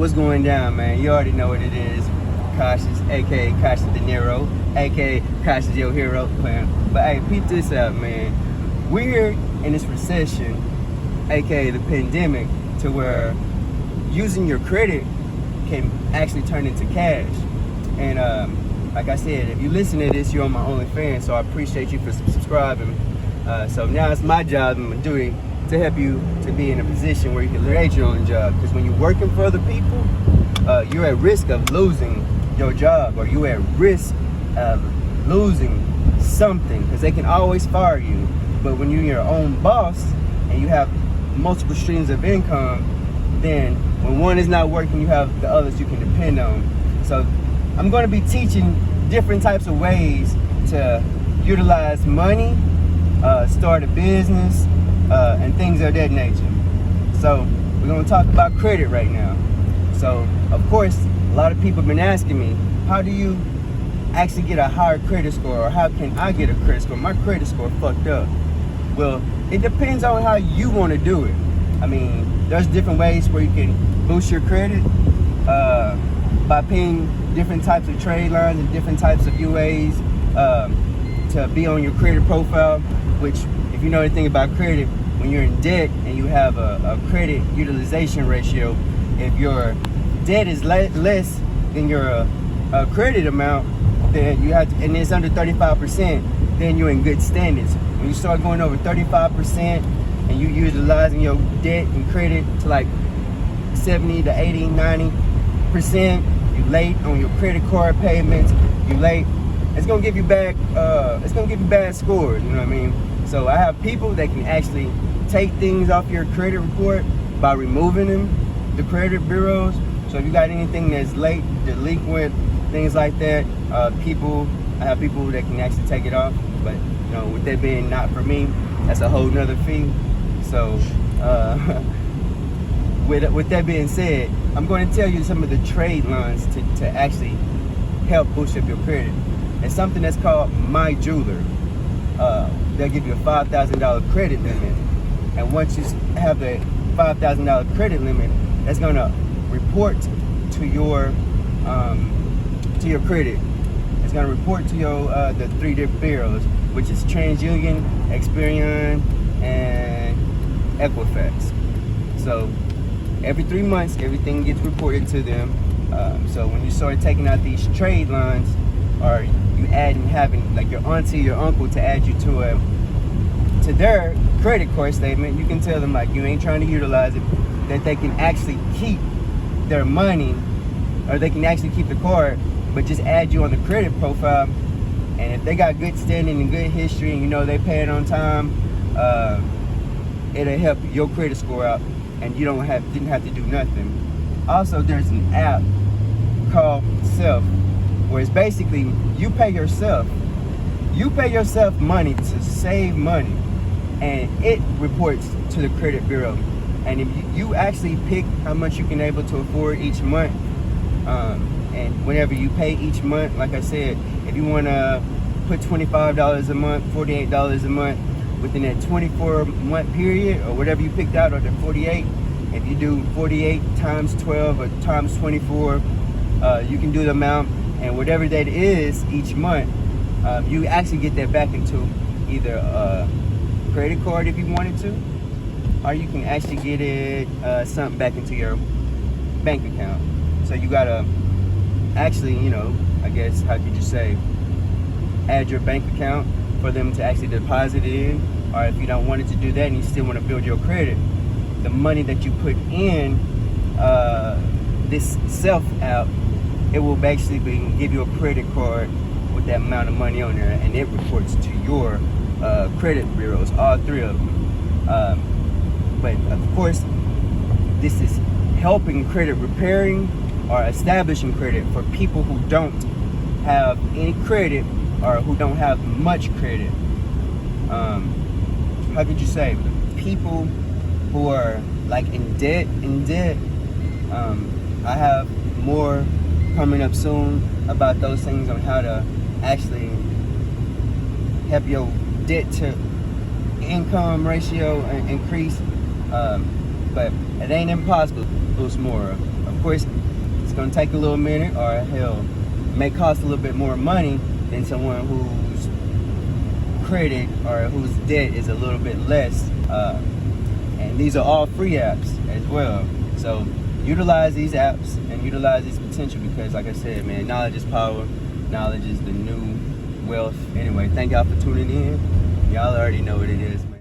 What's going down, man? You already know what it is. Kawtious, aka Kawtious De Niro, aka Kawtious Your Hero. But hey, peep this out, man. We're in this recession, aka the pandemic, to where using your credit can actually turn into cash. And like I said, if you listen to this, you're on my OnlyFans, so I appreciate you for subscribing. So now it's my job and my duty to help you to be in a position where you can create your own job. Because when you're working for other people, you're at risk of losing your job, or you're at risk of losing something, because they can always fire you. But when you're your own boss and you have multiple streams of income, then when one is not working, you have the others you can depend on. So I'm going to be teaching different types of ways to utilize money, start a business, and things of that nature. So we're going to talk about credit right now. So of course, a lot of people have been asking me, how do you actually get a higher credit score, or how can I get a credit score? My credit score fucked up. Well, it depends on how you want to do it. I mean, there's different ways where you can boost your credit by paying different types of trade lines and different types of UAs to be on your credit profile, which, if you know anything about credit, when you're in debt and you have a credit utilization ratio, if your debt is less than your credit amount, then you have to, and it's under 35%, then you're in good standings. When you start going over 35% and you utilizing your debt and credit to like 70 to 80, 90%, you late on your credit card payments, you late, it's gonna give you back, it's gonna give you bad scores, you know what I mean? So I have people that can actually take things off your credit report by removing them, the credit bureaus. So if you got anything that's late, delinquent, things like that, I have people that can actually take it off. But you know, with that being not for me, that's a whole nother fee. So with that being said, I'm going to tell you some of the trade lines to actually help boost up your credit. It's something that's called My Jeweler. They'll give you a $5,000 credit limit, and once you have the $5,000 credit limit, that's going to report to your credit. It's going to report to your the three different bureaus, which is TransUnion, Experian, and Equifax. So every 3 months, everything gets reported to them. So when you start taking out these trade lines, or you adding, having like your auntie, your uncle to add you to their credit card statement, you can tell them like you ain't trying to utilize it, that they can actually keep their money, or they can actually keep the card, but just add you on the credit profile. And if they got good standing and good history, and you know they pay it on time, it'll help your credit score out, and you didn't have to do nothing. Also, there's an app called Self, where it's basically you pay yourself money to save money, and it reports to the credit bureau. And if you actually pick how much you can able to afford each month, and whenever you pay each month, like I said, if you want to put $25 a month, $48 a month within that 24-month period, or whatever you picked out, or the 48, if you do 48 times 12 or times 24, you can do the amount, and whatever that is each month, you actually get that back into either a credit card if you wanted to, or you can actually get it something back into your bank account. So you gotta actually, you know, I guess, how could you say, add your bank account for them to actually deposit it in. Or if you don't want it to do that and you still want to build your credit, the money that you put in this Self app, it will basically give you a credit card with that amount of money on there, and it reports to your credit bureaus, all three of them. But of course, this is helping credit repairing or establishing credit for people who don't have any credit, or who don't have much credit. How could you say, people who are like in debt. I have more coming up soon about those things, on how to actually have your debt to income ratio increase. But it ain't impossible to boost more, of Of course, it's gonna take a little minute, or hell, may cost a little bit more money than someone whose credit or whose debt is a little bit less. And these are all free apps as well. So utilize these apps and utilize this potential, because like I said, man, knowledge is power. Knowledge is the new wealth. Anyway, thank y'all for tuning in. Y'all already know what it is, man.